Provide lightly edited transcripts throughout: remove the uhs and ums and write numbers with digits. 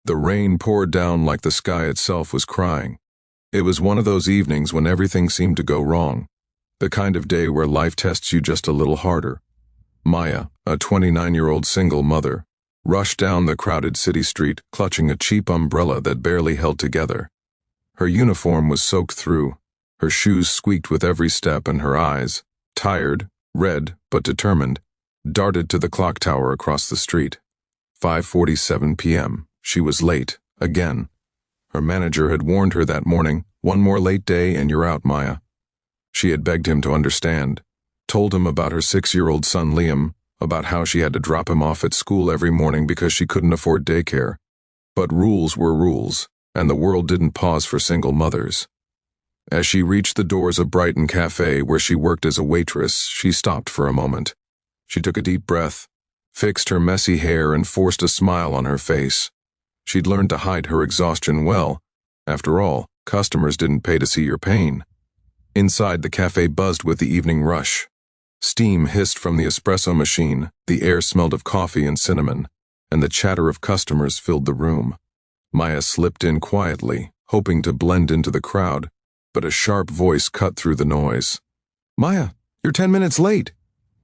The rain poured down like the sky itself was crying. It was one of those evenings when everything seemed to go wrong. The kind of day where life tests you just a little harder. Maya, a 29-year-old single mother, rushed down the crowded city street, clutching a cheap umbrella that barely held together. Her uniform was soaked through. Her shoes squeaked with every step, and her eyes, tired, red, but determined, darted to the clock tower across the street. 5:47 p.m. She was late, again. Her manager had warned her that morning, "One more late day and you're out, Maya." She had begged him to understand, told him about her 6-year-old son Liam, about how she had to drop him off at school every morning because she couldn't afford daycare. But rules were rules, and the world didn't pause for single mothers. As she reached the doors of Brighton Cafe, where she worked as a waitress, she stopped for a moment. She took a deep breath, fixed her messy hair, and forced a smile on her face. She'd learned to hide her exhaustion well. After all, customers didn't pay to see your pain. Inside, the cafe buzzed with the evening rush. Steam hissed from the espresso machine, the air smelled of coffee and cinnamon, and the chatter of customers filled the room. Maya slipped in quietly, hoping to blend into the crowd, but a sharp voice cut through the noise. "Maya, you're 10 minutes late."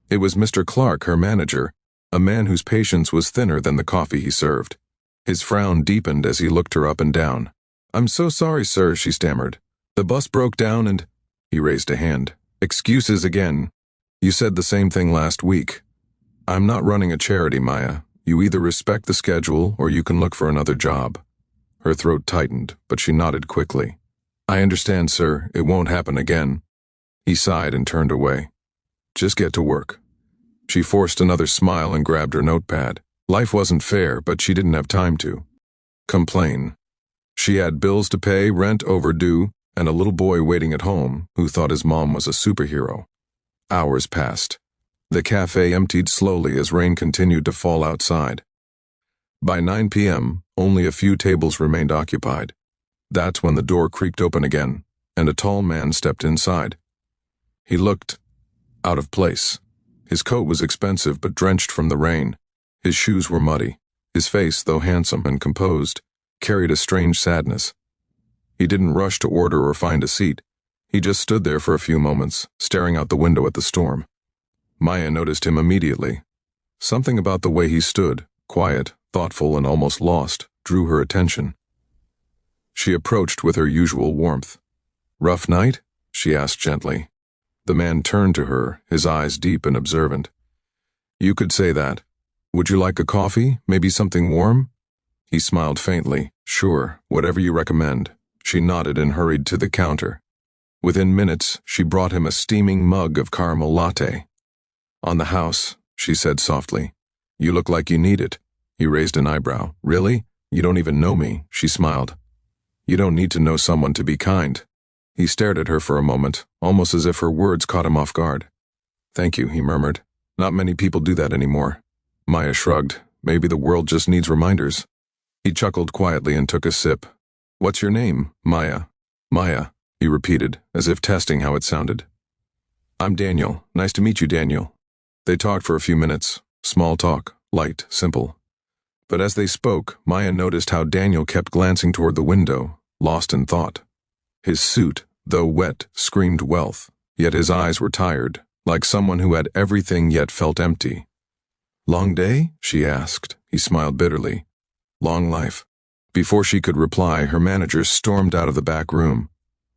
It was Mr. Clark, her manager, a man whose patience was thinner than the coffee he served. His frown deepened as he looked her up and down. "I'm so sorry, sir," she stammered. "The bus broke down and—" He raised a hand. "Excuses again. You said the same thing last week. I'm not running a charity, Maya. You either respect the schedule or you can look for another job." Her throat tightened, but she nodded quickly. "I understand, sir. It won't happen again." He sighed and turned away. "Just get to work." She forced another smile and grabbed her notepad. Life wasn't fair, but she didn't have time to complain. She had bills to pay, rent overdue, and a little boy waiting at home who thought his mom was a superhero. Hours passed. The cafe emptied slowly as rain continued to fall outside. By 9 p.m., only a few tables remained occupied. That's when the door creaked open again, and a tall man stepped inside. He looked out of place. His coat was expensive but drenched from the rain. His shoes were muddy. His face, though handsome and composed, carried a strange sadness. He didn't rush to order or find a seat. He just stood there for a few moments, staring out the window at the storm. Maya noticed him immediately. Something about the way he stood, quiet, thoughtful, and almost lost, drew her attention. She approached with her usual warmth. "Rough night?" she asked gently. The man turned to her, his eyes deep and observant. "You could say that. Would you like a coffee? Maybe something warm?" He smiled faintly. "Sure, whatever you recommend." She nodded and hurried to the counter. Within minutes, she brought him a steaming mug of caramel latte. "On the house," she said softly. "You look like you need it." He raised an eyebrow. "Really? You don't even know me," she smiled. "You don't need to know someone to be kind." He stared at her for a moment, almost as if her words caught him off guard. "Thank you," he murmured. "Not many people do that anymore." Maya shrugged. Maybe the world just needs reminders. He chuckled quietly and took a sip. "What's your name?" "Maya." "Maya," he repeated, as if testing how it sounded. "I'm Daniel. Nice to meet you, Daniel." They talked for a few minutes. Small talk, light, simple. But as they spoke, Maya noticed how Daniel kept glancing toward the window, lost in thought. His suit, though wet, screamed wealth, yet his eyes were tired, like someone who had everything yet felt empty. "Long day?" she asked. He smiled bitterly. "Long life." Before she could reply, her manager stormed out of the back room.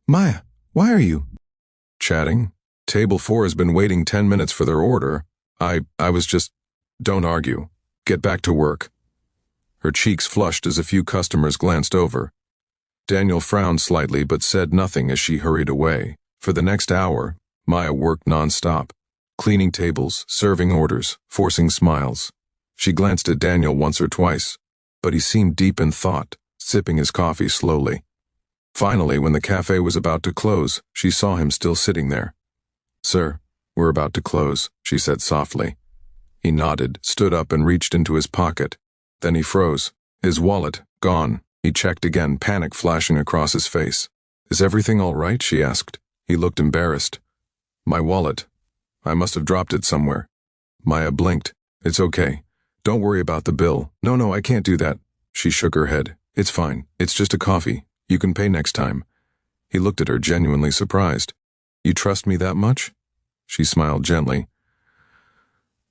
"Maya, why are you?" "Chatting. Table 4 has been waiting 10 minutes for their order. I was just—" "Don't argue. Get back to work." Her cheeks flushed as a few customers glanced over. Daniel frowned slightly but said nothing as she hurried away. For the next hour, Maya worked non-stop, cleaning tables, serving orders, forcing smiles. She glanced at Daniel once or twice, but he seemed deep in thought, sipping his coffee slowly. Finally, when the cafe was about to close, she saw him still sitting there. "Sir, we're about to close," she said softly. He nodded, stood up, and reached into his pocket. Then he froze. His wallet, gone. He checked again, panic flashing across his face. "Is everything all right?" she asked. He looked embarrassed. "My wallet. I must have dropped it somewhere." Maya blinked. "It's okay. Don't worry about the bill." No, I can't do that." She shook her head. It's fine. It's just a coffee. You can pay next time. He looked at her, genuinely surprised. You trust me that much? She smiled gently.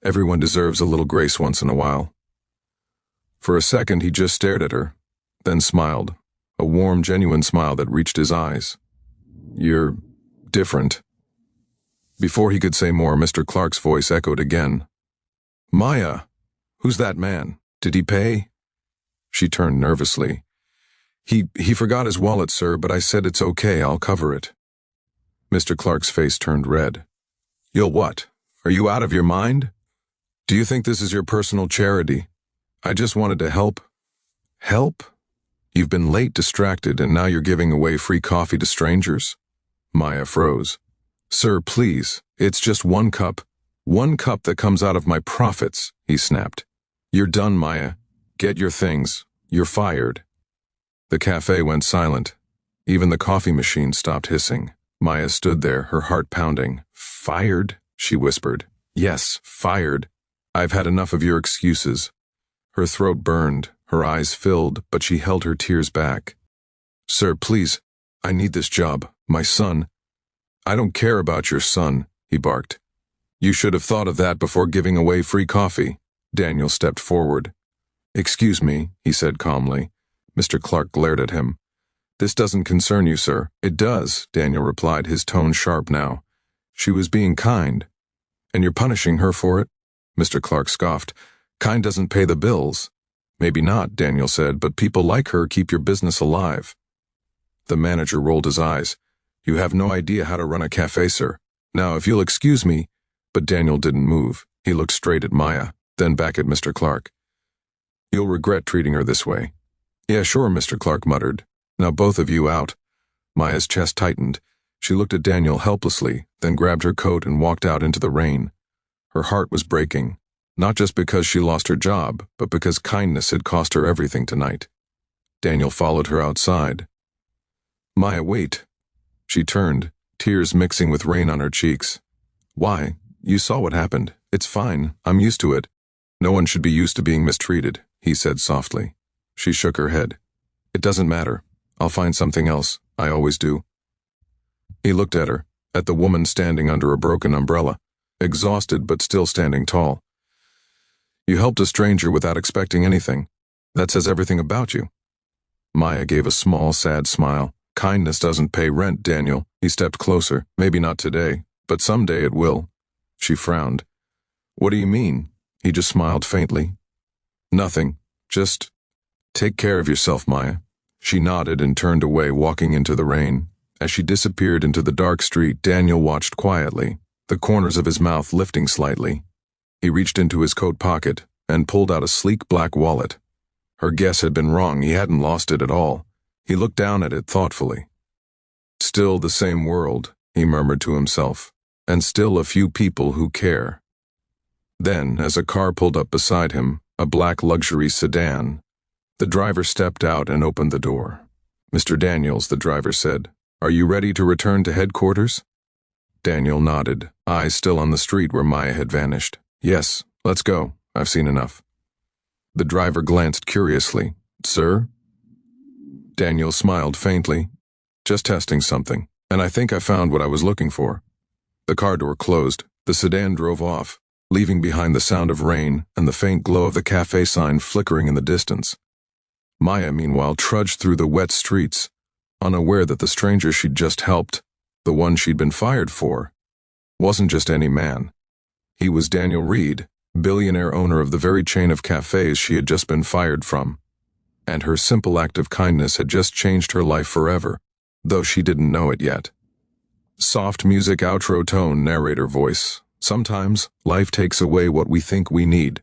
Everyone deserves a little grace once in a while. For a second, he just stared at her, then smiled, a warm, genuine smile that reached his eyes. You're different. Before he could say more, Mr. Clark's voice echoed again. Maya! Who's that man? Did he pay? She turned nervously. He forgot his wallet, sir, but I said it's okay, I'll cover it. Mr. Clark's face turned red. You'll what? Are you out of your mind? Do you think this is your personal charity? I just wanted to help. Help? You've been late, distracted, and now you're giving away free coffee to strangers? Maya froze. Sir, please, it's just one cup that comes out of my profits, he snapped. You're done, Maya. Get your things. You're fired. The cafe went silent. Even the coffee machine stopped hissing. Maya stood there, her heart pounding. Fired? She whispered. Yes, fired. I've had enough of your excuses. Her throat burned, her eyes filled, but she held her tears back. Sir, please, I need this job. My son. I don't care about your son, he barked. You should have thought of that before giving away free coffee. Daniel stepped forward. Excuse me, he said calmly. Mr. Clark glared at him. This doesn't concern you, sir. It does, Daniel replied, his tone sharp now. She was being kind. And you're punishing her for it? Mr. Clark scoffed. Kind doesn't pay the bills. Maybe not, Daniel said, but people like her keep your business alive. The manager rolled his eyes. You have no idea how to run a cafe, sir. Now, if you'll excuse me. But Daniel didn't move. He looked straight at Maya, then back at Mr. Clark. You'll regret treating her this way. Yeah, sure, Mr. Clark muttered. Now both of you out. Maya's chest tightened. She looked at Daniel helplessly, then grabbed her coat and walked out into the rain. Her heart was breaking, not just because she lost her job, but because kindness had cost her everything tonight. Daniel followed her outside. Maya, wait. She turned, tears mixing with rain on her cheeks. Why? You saw what happened. It's fine. I'm used to it. No one should be used to being mistreated, he said softly. She shook her head. It doesn't matter. I'll find something else. I always do. He looked at her, at the woman standing under a broken umbrella, exhausted but still standing tall. You helped a stranger without expecting anything. That says everything about you. Maya gave a small, sad smile. Kindness doesn't pay rent, Daniel. He stepped closer. Maybe not today, but someday it will. She frowned. What do you mean? He just smiled faintly. Nothing. Just take care of yourself, Maya. She nodded and turned away, walking into the rain. As she disappeared into the dark street, Daniel watched quietly, the corners of his mouth lifting slightly. He reached into his coat pocket and pulled out a sleek black wallet. Her guess had been wrong. He hadn't lost it at all. He looked down at it thoughtfully. Still the same world, he murmured to himself, and still a few people who care. Then, as a car pulled up beside him, a black luxury sedan, the driver stepped out and opened the door. Mr. Daniels, the driver said, are you ready to return to headquarters? Daniel nodded, eyes still on the street where Maya had vanished. Yes, let's go. I've seen enough. The driver glanced curiously. Sir? Daniel smiled faintly. Just testing something, and I think I found what I was looking for. The car door closed. The sedan drove off, leaving behind the sound of rain and the faint glow of the cafe sign flickering in the distance. Maya, meanwhile, trudged through the wet streets, unaware that the stranger she'd just helped, the one she'd been fired for, wasn't just any man. He was Daniel Reed, billionaire owner of the very chain of cafes she had just been fired from. And her simple act of kindness had just changed her life forever, though she didn't know it yet. Soft music, outro tone, narrator voice. Sometimes life takes away what we think we need,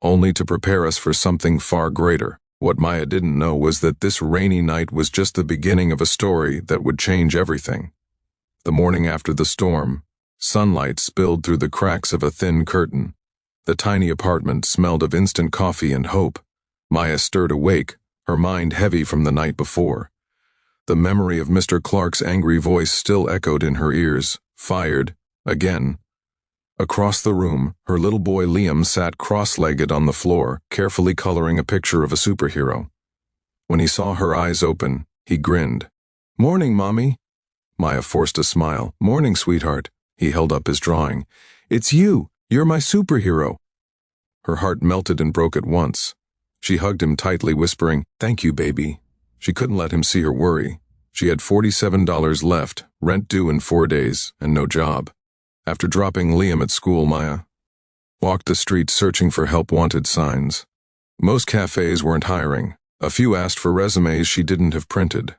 only to prepare us for something far greater. What Maya didn't know was that this rainy night was just the beginning of a story that would change everything. The morning after the storm, sunlight spilled through the cracks of a thin curtain. The tiny apartment smelled of instant coffee and hope. Maya stirred awake, her mind heavy from the night before. The memory of Mr. Clark's angry voice still echoed in her ears. Fired, again. Across the room, her little boy Liam sat cross-legged on the floor, carefully coloring a picture of a superhero. When he saw her eyes open, he grinned. "Morning, Mommy." Maya forced a smile. "Morning, sweetheart." He held up his drawing. "It's you. You're my superhero." Her heart melted and broke at once. She hugged him tightly, whispering, "Thank you, baby." She couldn't let him see her worry. She had $47 left, rent due in 4 days, and no job. After dropping Liam at school, Maya walked the streets searching for help-wanted signs. Most cafes weren't hiring. A few asked for resumes she didn't have printed.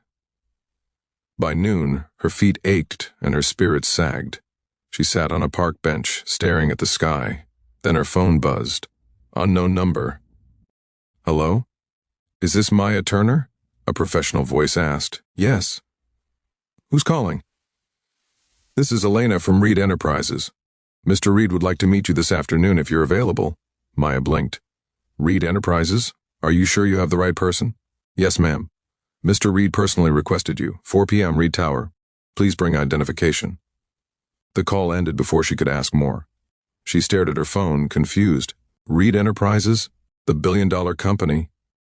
By noon, her feet ached and her spirits sagged. She sat on a park bench, staring at the sky. Then her phone buzzed. Unknown number. "Hello? Is this Maya Turner?" a professional voice asked. "Yes." "Who's calling?" "This is Elena from Reed Enterprises. Mr. Reed would like to meet you this afternoon if you're available." Maya blinked. "Reed Enterprises? Are you sure you have the right person?" "Yes, ma'am. Mr. Reed personally requested you. 4 p.m. Reed Tower. Please bring identification." The call ended before she could ask more. She stared at her phone, confused. Reed Enterprises? The billion-dollar company?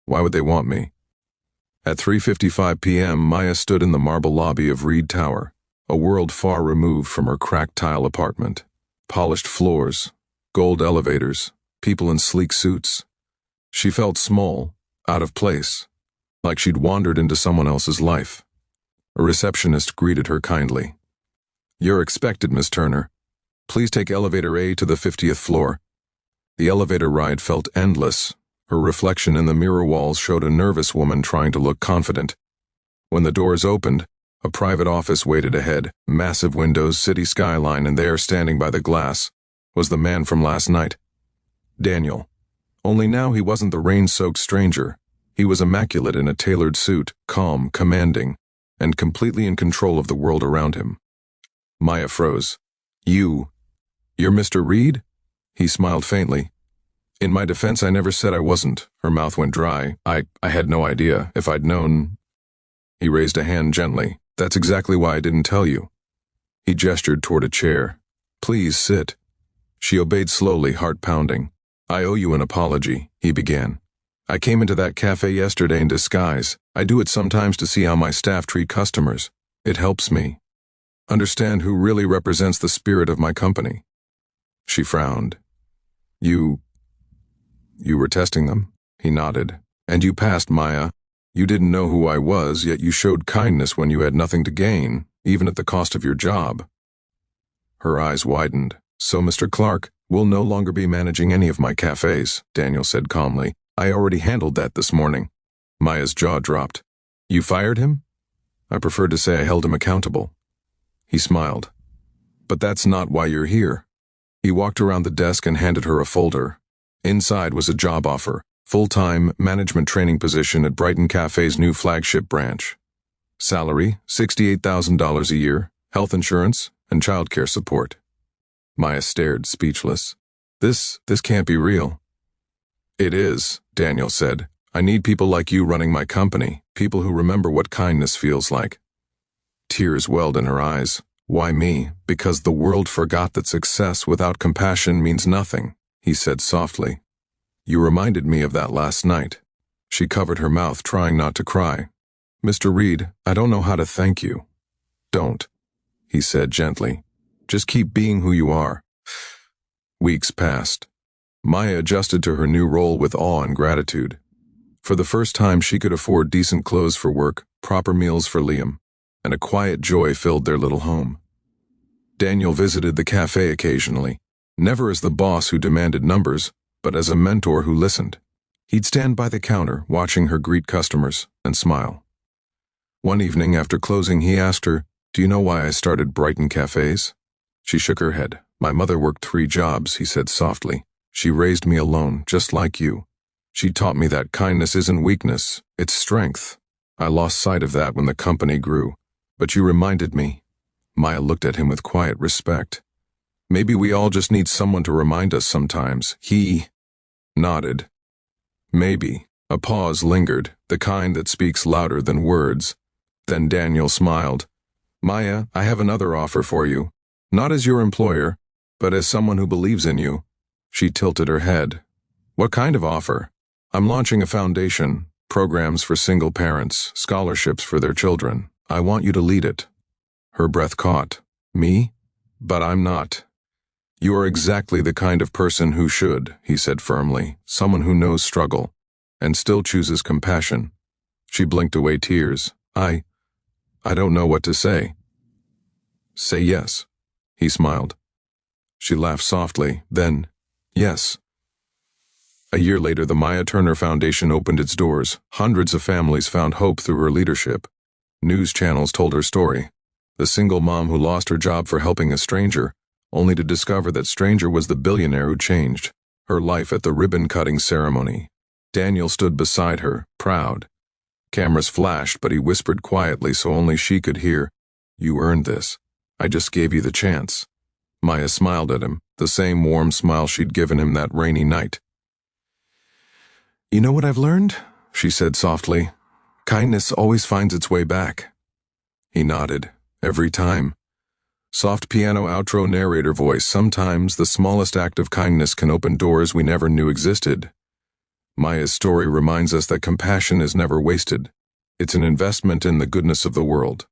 Why would they want me? At 3:55 p.m., Maya stood in the marble lobby of Reed Tower, a world far removed from her cracked tile apartment. Polished floors, gold elevators, people in sleek suits. She felt small, out of place, like she'd wandered into someone else's life. A receptionist greeted her kindly. "You're expected, Miss Turner. Please take elevator A to the 50th floor." The elevator ride felt endless. Her reflection in the mirror walls showed a nervous woman trying to look confident. When the doors opened, a private office waited ahead, massive windows, city skyline, and there, standing by the glass, was the man from last night. Daniel. Only now he wasn't the rain-soaked stranger. He was immaculate in a tailored suit, calm, commanding, and completely in control of the world around him. Maya froze. You're Mr. Reed?" He smiled faintly. "In my defense, I never said I wasn't." Her mouth went dry. I had no idea. If I'd known." He raised a hand gently. "That's exactly why I didn't tell you." He gestured toward a chair. "Please sit." She obeyed slowly, heart pounding. "I owe you an apology," he began. "I came into that cafe yesterday in disguise. I do it sometimes to see how my staff treat customers. It helps me understand who really represents the spirit of my company." She frowned. You were testing them?" He nodded. "And you passed, Maya. You didn't know who I was, yet you showed kindness when you had nothing to gain, even at the cost of your job." Her eyes widened. "So, Mr. Clark, we'll no longer be managing any of my cafes," Daniel said calmly. "I already handled that this morning." Maya's jaw dropped. "You fired him?" "I prefer to say I held him accountable." He smiled. "But that's not why you're here." He walked around the desk and handed her a folder. Inside was a job offer, full-time management training position at Brighton Cafe's new flagship branch. Salary, $68,000 a year, health insurance, and childcare support. Maya stared, speechless. This can't be real." "It is," Daniel said. "I need people like you running my company, people who remember what kindness feels like." Tears welled in her eyes. "Why me? Because the world forgot that success without compassion means nothing," he said softly. "You reminded me of that last night." She covered her mouth, trying not to cry. "Mr. Reed, I don't know how to thank you." "Don't," he said gently. "Just keep being who you are." Weeks passed. Maya adjusted to her new role with awe and gratitude. For the first time, she could afford decent clothes for work, proper meals for Liam, and a quiet joy filled their little home. Daniel visited the cafe occasionally, never as the boss who demanded numbers, but as a mentor who listened. He'd stand by the counter, watching her greet customers, and smile. One evening after closing, he asked her, "Do you know why I started Brighton Cafes?" She shook her head. "My mother worked 3 jobs, he said softly. "She raised me alone, just like you. She taught me that kindness isn't weakness, it's strength. I lost sight of that when the company grew. But you reminded me." Maya looked at him with quiet respect. "Maybe we all just need someone to remind us sometimes." He nodded. "Maybe." A pause lingered, the kind that speaks louder than words. Then Daniel smiled. "Maya, I have another offer for you. Not as your employer, But as someone who believes in you, she tilted her head. What kind of offer? I'm launching a foundation, programs for single parents, scholarships for their children. I want you to lead it. Her breath caught. Me? But I'm not. You are exactly the kind of person who should, he said firmly, someone who knows struggle, and still chooses compassion. She blinked away tears. I don't know what to say. Say yes, he smiled. She laughed softly, then, yes. A year later, the Maya Turner Foundation opened its doors. Hundreds of families found hope through her leadership. News channels told her story. The single mom who lost her job for helping a stranger, only to discover that stranger was the billionaire who changed her life at the ribbon-cutting ceremony. Daniel stood beside her, proud. Cameras flashed, but he whispered quietly so only she could hear, "You earned this. I just gave you the chance." Maya smiled at him, the same warm smile she'd given him that rainy night. "You know what I've learned?" she said softly. "Kindness always finds its way back." He nodded, every time. Soft piano outro narrator voice. Sometimes the smallest act of kindness can open doors we never knew existed. Maya's story reminds us that compassion is never wasted. It's an investment in the goodness of the world.